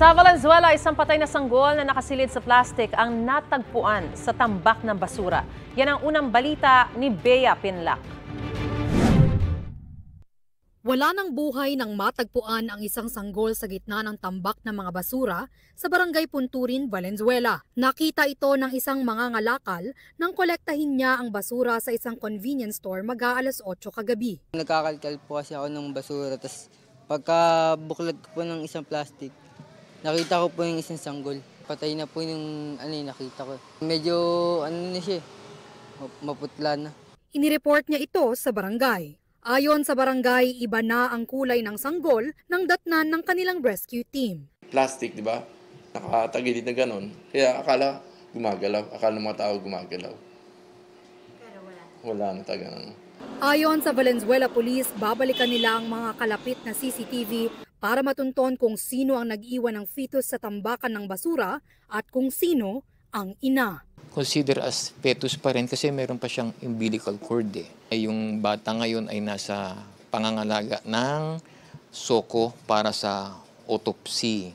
Sa Valenzuela, isang patay na sanggol na nakasilid sa plastic ang natagpuan sa tambak ng basura. Yan ang unang balita ni Bea Pinlac. Wala ng buhay nang matagpuan ang isang sanggol sa gitna ng tambak ng mga basura sa Barangay Punturin, Valenzuela. Nakita ito ng isang mangangalakal nang kolektahin niya ang basura sa isang convenience store mag-aalas 8 kagabi. Nagkakalkal po kasi ako ng basura, tapos pagka buklat ko po ng isang plastic, nakita ko po yung isang sanggol. Patay na po yung nakita ko. Medyo na siya, maputla na. Inireport niya ito sa barangay. Ayon sa barangay, iba na ang kulay ng sanggol nang datnan ng kanilang rescue team. Plastic, di ba? Nakatagilid na gano'n. Kaya akala gumagalaw. Akala ng mga tao gumagalaw. Pero wala. Wala na taga ganun. Ayon sa Valenzuela Police, babalikan nila ang mga kalapit na CCTV para matunton kung sino ang nag-iwan ng fetus sa tambakan ng basura at kung sino ang ina. Consider as fetus pa rin kasi meron pa siyang umbilical cord Yung bata ngayon ay nasa pangangalaga ng SOCO para sa autopsy.